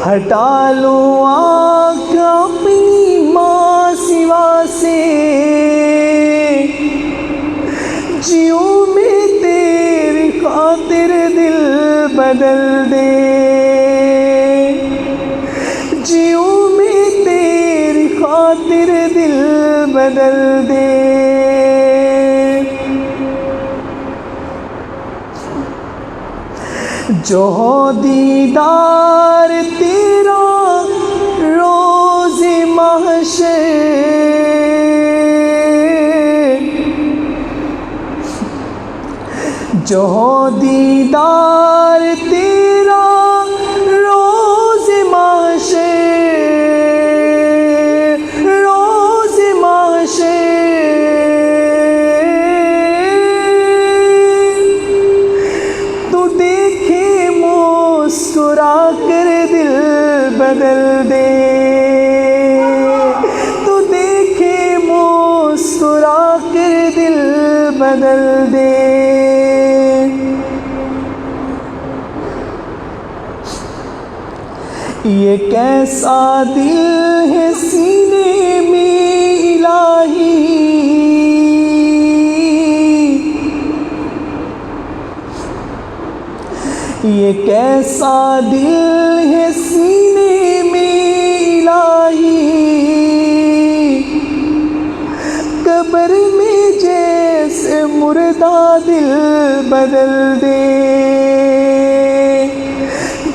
ہٹا لوں آنکھ اپنی ماں سوا سے، جیوں میں تیری خاطر دل بدل دے، جیوں میں تیری خاطر دل بدل دے، جو ہو دیدار تیرا روز محشر، جو ہو دیدار تیرا روز محشر، روز محشر، تو دیکھے مسکرا کر دل بدل دے، تو دیکھے مسکرا کر دل بدل دے، یہ کیسا دل ہے سینے میں الہی، یہ کیسا دل ہے سینے میں الہی، قبر میں جیسے مردہ دل بدل دے،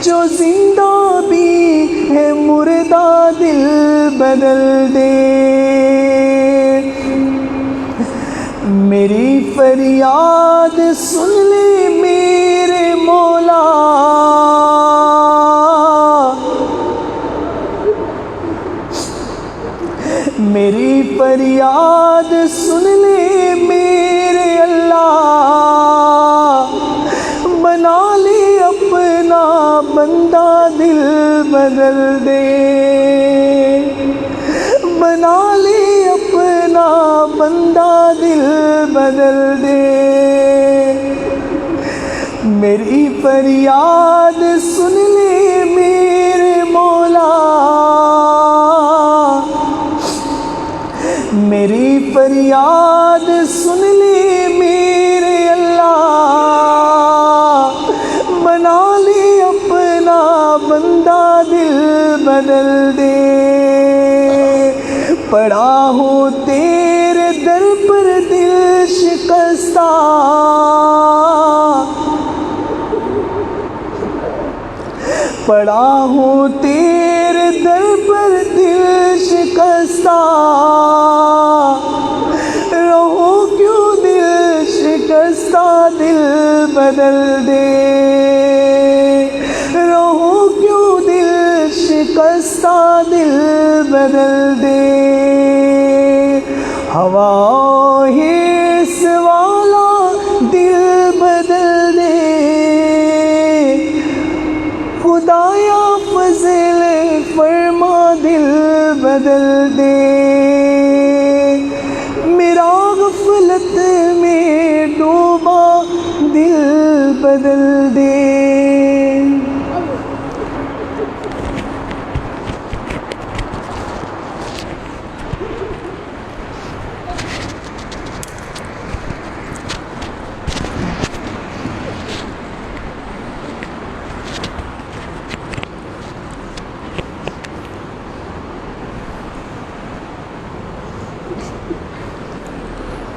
جو زندہ بھی ہے مردہ دل بدل دے، میری فریاد سن لے میرے مولا، میری فریاد سن لے میرے اللہ، بنا لے اپنا بندہ دل بدل دے، بنا لے اپنا بندہ دل بدل دے، میری فریاد سن لے میرے مولا، میری فریاد سن لے میرے اللہ، بنا لے اپنا بندہ دل بدل دے، پڑا ہوں تیرے در پر دل شکستہ، پڑا ہوں تیرے در پر دل شکستہ، رہو کیوں دل شکستہ دل بدل دے، رہو کیوں دل شکستہ دل بدل دے، ہوا حرص والا دل بدل دے، خدایا فضل فرما دل بدل دے، میرا غفلت میں ڈوبا دل بدل دے۔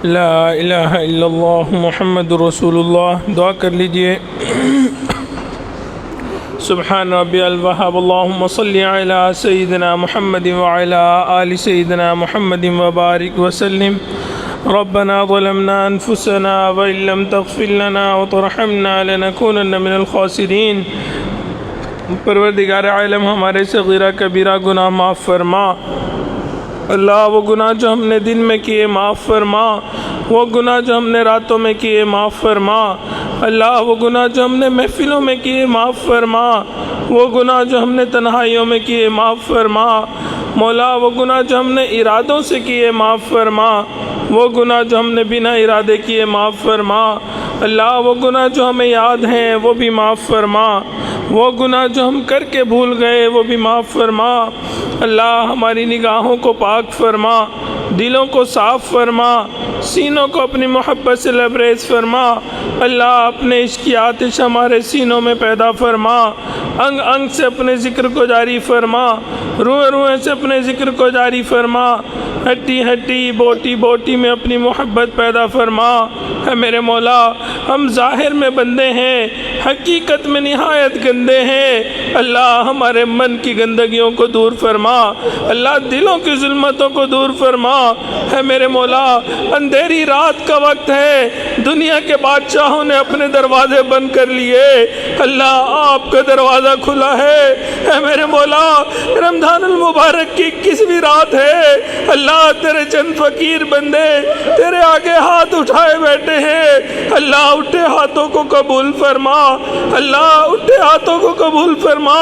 لا الہ الا اللہ محمد رسول اللہ. دعا کر لیجئے. سبحان ربی الوہاب. اللہم صلی علی سیدنا محمد وعلی آل سیدنا محمد وبارک وسلم. ربنا ظلمنا انفسنا وإن لم تغفر لنا وترحمنا لنكونن من الخاسرین. پروردگار عالم ہمارے صغیرہ کبیرہ گناہ معاف فرما. اللہ وہ گناہ جو ہم نے دن میں کیے معاف فرما. وہ گناہ جو ہم نے راتوں میں کیے معاف فرما. اللہ وہ گناہ جو ہم نے محفلوں میں کیے معاف فرما. وہ گناہ جو ہم نے تنہائیوں میں کیے معاف فرما. مولا وہ گناہ جو ہم نے ارادوں سے کیے معاف فرما. وہ گناہ جو ہم نے بنا ارادے کیے معاف فرما. اللہ وہ گناہ جو ہمیں یاد ہیں وہ بھی معاف فرما. وہ گناہ جو ہم کر کے بھول گئے وہ بھی معاف فرما. اللہ ہماری نگاہوں کو پاک فرما. دلوں کو صاف فرما. سینوں کو اپنی محبت سے لبریز فرما. اللہ اپنے عشق کی آتش ہمارے سینوں میں پیدا فرما. انگ انگ سے اپنے ذکر کو جاری فرما. روئے روئے سے اپنے ذکر کو جاری فرما. ہڈی ہڈی بوٹی بوٹی میں اپنی محبت پیدا فرما. اے میرے مولا ہم ظاہر میں بندے ہیں, حقیقت میں نہایت گندے ہیں. اللہ ہمارے من کی گندگیوں کو دور فرما. اللہ دلوں کی ظلمتوں کو دور فرما. اے میرے مولا اندھیری رات کا وقت ہے, دنیا کے بادشاہوں نے اپنے دروازے بند کر لیے, اللہ آپ کا دروازہ کھلا ہے. اے میرے مولا رمضان المبارک کی 21ویں رات ہے. اللہ تیرے چند فقیر بندے تیرے آگے ہاتھ اٹھائے بیٹھے ہیں. اللہ اٹھے ہاتھوں کو قبول فرما. اللہ اٹھے ہاتھوں کو قبول فرما.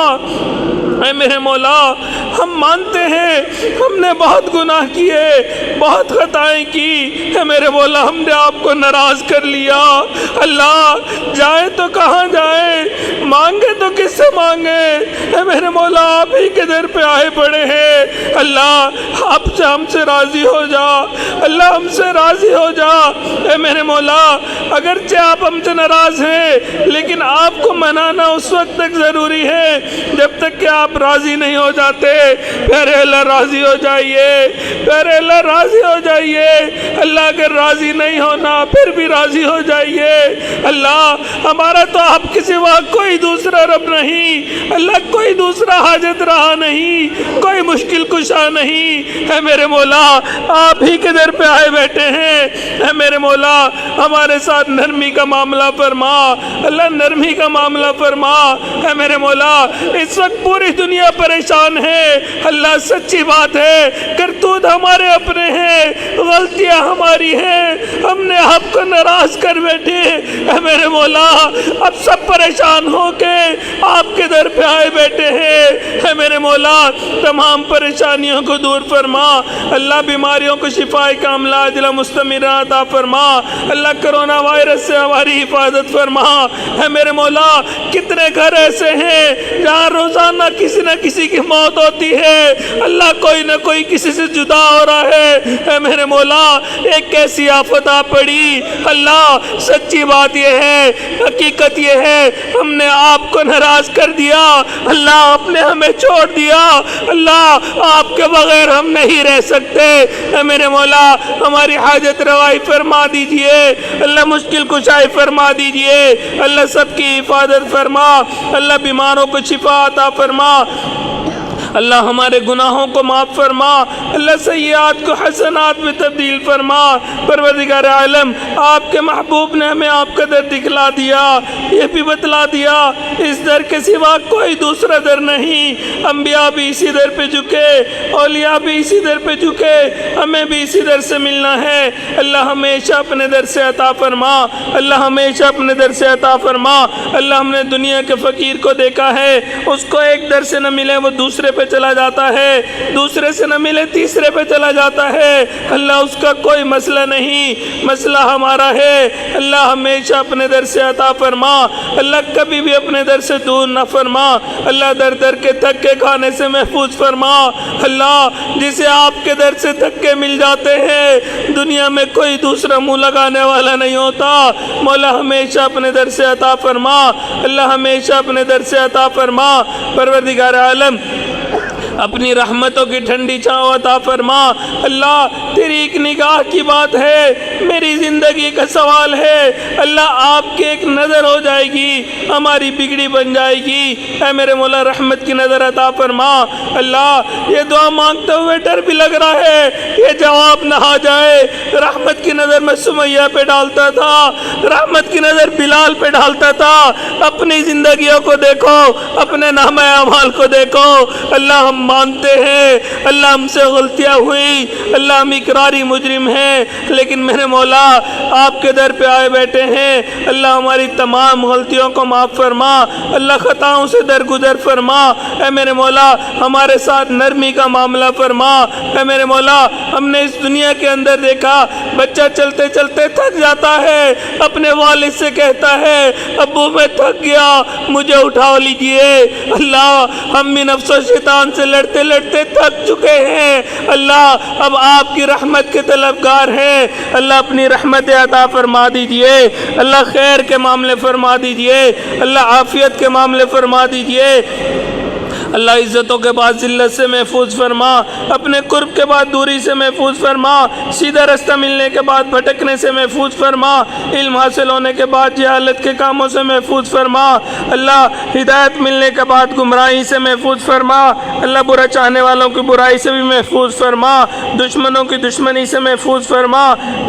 اے میرے مولا ہم مانتے ہیں ہم نے بہت گناہ کیے, بہت خطائیں کی. اے میرے مولا ہم نے آپ کو ناراض کر لیا. اللہ جائیں تو کہاں جائیں, مانگے تو کس سے مانگے. اے میرے مولا آپ ہی کے در پہ آئے پڑے ہیں. اللہ آپ سے ہم سے راضی ہو جا. اللہ ہم سے راضی ہو جا. اے میرے مولا اگرچہ آپ ہم سے ناراض ہیں لیکن آپ کو منانا اس وقت تک ضروری ہے جب تک کہ آپ راضی نہیں ہو جاتے. پیارے اللہ راضی ہو جائیے. پیارے اللہ راضی ہو جائیے. اللہ اگر راضی نہیں ہونا پھر بھی راضی ہو جائیے. اللہ ہمارا تو آپ کے سوا کوئی دوسرا رب نہیں. اللہ کوئی دوسرا حاجت رہا نہیں, کوئی مشکل کشا نہیں. اے میرے مولا آپ ہی کے در پہ آئے بیٹھے ہیں. اے میرے مولا ہمارے ساتھ نرمی کا معاملہ فرما. اللہ نرمی کا معاملہ فرما. اے میرے مولا اس وقت پوری دنیا پریشان ہے. اللہ سچی بات ہے کرتوت ہمارے اپنے ہیں, غلطیاں ہماری ہیں, ہم نے آپ کو ناراض کر بیٹھے. اے میرے مولا اب سب پریشان ہو کے آپ کے در پہ آئے بیٹھے ہیں. اے میرے مولا تمام پریشانیوں کو دور فرما. اللہ بیماریوں کو شفاء کاملہ عاجلہ مستمرہ عطا فرما. اللہ کرونا وائرس سے ہماری حفاظت فرما. اے میرے مولا کتنے گھر ایسے ہیں جہاں روزانہ کسی نہ کسی کی موت ہوتی ہے. اللہ کوئی نہ کوئی کسی سے جدا ہو رہا ہے. اے میرے مولا ایک ایسی آفت آ پڑی. اللہ سچی بات یہ ہے, حقیقت یہ ہے ہم نے آپ کو ناراض کر دیا. اللہ آپ نے ہمیں چھوڑ دیا. اللہ آپ کے بغیر ہم نہیں رہ سکتے. اے میرے مولا ہماری حاجت روائی فرما دیجئے. اللہ مشکل کشائی فرما دیجئے. اللہ سب کی حفاظت فرما. اللہ بیماروں کو شفا عطا فرما. اللہ ہمارے گناہوں کو معاف فرما. اللہ سیئات کو حسنات میں تبدیل فرما. پروردگار عالم آپ کے محبوب نے ہمیں آپ کا در دکھلا دیا, یہ بھی بتلا دیا اس در کے سوا کوئی دوسرا در نہیں. انبیاء بھی اسی در پہ جھکے, اولیاء بھی اسی در پہ جھکے, ہمیں بھی اسی در سے ملنا ہے. اللہ ہمیشہ اپنے در سے عطا فرما. اللہ ہمیشہ اپنے در سے عطا فرما. اللہ ہم نے دنیا کے فقیر کو دیکھا ہے, اس کو ایک در سے نہ ملے وہ دوسرے پہ چلا جاتا ہے, دوسرے سے نہ ملے تیسرے پہ چلا جاتا ہے. اللہ اس کا کوئی مسئلہ نہیں, مسئلہ ہمارا ہے. اللہ ہمیشہ اپنے در سے عطا فرما. اللہ کبھی بھی اپنے در سے دور نہ فرما. اللہ در در کے دھکے کھانے سے محفوظ فرما. اللہ جسے آپ کے در سے دھکے مل جاتے ہیں دنیا میں کوئی دوسرا منہ لگانے والا نہیں ہوتا. مولا ہمیشہ اپنے در سے عطا فرما. اللہ ہمیشہ اپنے در سے عطا فرما. پروردگار عالم اپنی رحمتوں کی ٹھنڈی چھاؤں عطا فرما۔ اللہ تیری ایک نگاہ کی بات ہے، میری زندگی کا سوال ہے، اللہ آپ کی ایک نظر ہو جائے گی، ہماری بگڑی بن جائے گی، اے میرے مولا رحمت کی نظر عطا فرما۔ اللہ یہ دعا مانگتے ہوئے ڈر بھی لگ رہا ہے یہ جواب نہ آ جائے۔ رحمت کی نظر میں سمیہ پہ ڈالتا تھا، رحمت کی نظر بلال پہ ڈالتا تھا۔ اپنی زندگیوں کو دیکھو، اپنے نامہ اعمال کو دیکھو۔ اللہ ہم مانتے ہیں اللہ ہم سے غلطیاں ہوئی، اللہ ہم اقراری مجرم ہیں، لیکن میرے مولا آپ کے در پہ آئے بیٹھے ہیں۔ اللہ ہماری تمام غلطیوں کو معاف فرما، اللہ خطاؤں سے درگزر فرما۔ اے میرے مولا ہمارے ساتھ نرمی کا معاملہ فرما۔ اے میرے مولا ہم نے اس دنیا کے اندر دیکھا بچہ چلتے چلتے تھک جاتا ہے، اپنے والد سے کہتا ہے ابو میں تھک گیا مجھے اٹھا لیجئے۔ اللہ ہم بھی نفس و شیطان سے لڑتے لڑتے تھک چکے ہیں، اللہ اب آپ کی رحمت کے طلبگار ہیں۔ اللہ اپنی رحمت عطا فرما دیجئے، اللہ خیر کے معاملے فرما دیجئے، اللہ عافیت کے معاملے فرما دیجئے۔ اللہ عزتوں کے بعد ذلت سے محفوظ فرما، اپنے قرب کے بعد دوری سے محفوظ فرما، سیدھا رستہ ملنے کے بعد بھٹکنے سے محفوظ فرما، علم حاصل ہونے کے بعد جہالت کے کاموں سے محفوظ فرما۔ اللہ ہدایت ملنے کے بعد گمراہی سے محفوظ فرما، اللہ برا چاہنے والوں کی برائی سے بھی محفوظ فرما، دشمنوں کی دشمنی سے محفوظ فرما،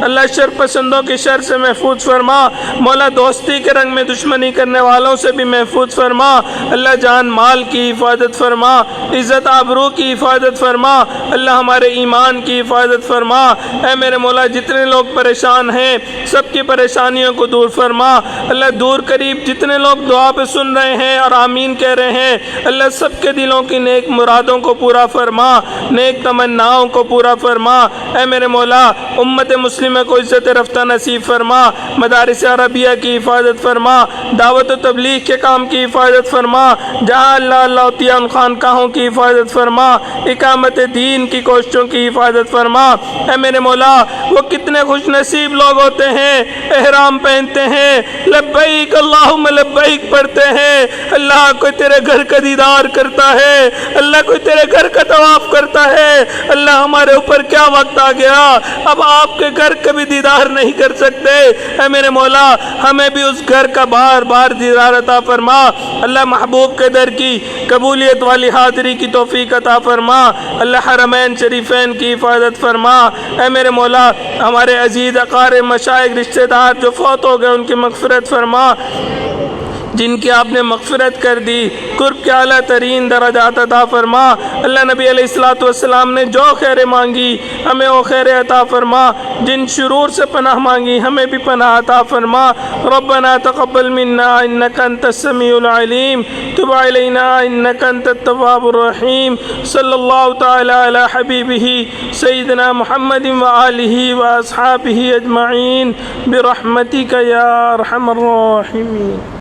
اللہ شر پسندوں کی شر سے محفوظ فرما، مولا دوستی کے رنگ میں دشمنی کرنے والوں سے بھی محفوظ فرما، اللہ جان مال کی حفاظت فرما، عزت آبرو کی حفاظت فرما، اللہ ہمارے ایمان کی حفاظت فرما۔ اے میرے مولا جتنے لوگ پریشان ہیں سب کی پریشانیوں کو دور فرما، اللہ دور قریب جتنے لوگ دعا پہ سن رہے ہیں اور آمین کہہ رہے ہیں اللہ سب کے دلوں کی نیک مرادوں کو پورا فرما، نیک تمناؤں کو پورا فرما۔ اے میرے مولا امت مسلمہ کو عزت رفتہ نصیب فرما، مدارس عربیہ کی حفاظت فرما، دعوت و تبلیغ کے کام کی حفاظت فرما، جہاں اللہ ان خانقاہوں کی حفاظت فرما، اقامت دین کی کوششوں کی حفاظت فرما۔ اے میرے مولا وہ کتنے خوش نصیب لوگ ہوتے ہیں احرام پہنتے ہیں لبیک اللہم لبیک پڑھتے ہیں، اللہ کوئی تیرے گھر کا دیدار کرتا ہے، اللہ کوئی تیرے گھر کا طواف کرتا ہے۔ اللہ ہمارے اوپر کیا وقت آ گیا اب آپ کے گھر کا بھی دیدار نہیں کر سکتے، اے میرے مولا ہمیں بھی اس گھر کا بار بار دیدار عطا فرما۔ اللہ محبوب کے در کی قبولیت والی حاضری کی توفیق عطا فرما، اللہ حرمین شریفین کی حفاظت فرما۔ اے میرے مولا ہمارے عزیز اقارب مشائخ رشتہ دار جو فوت ہو گئے ان کی مغفرت فرما، جن کی آپ نے مغفرت کر دی قرب کے اعلیٰ ترین درجات عطا فرما۔ اللہ نبی علیہ الصلوۃ والسلام نے جو خیر مانگی ہمیں وہ خیر عطا فرما، جن شرور سے پناہ مانگی ہمیں بھی پناہ عطا فرما۔ ربنا تقبل منا انک انت السمیع العلیم، تب علینا انک انت التواب الرحیم۔ صلی اللہ تعالی علی حبیبہ سیدنا محمد وآلہ واصحابہ اجمعین برحمتک یا ارحم الراحمین۔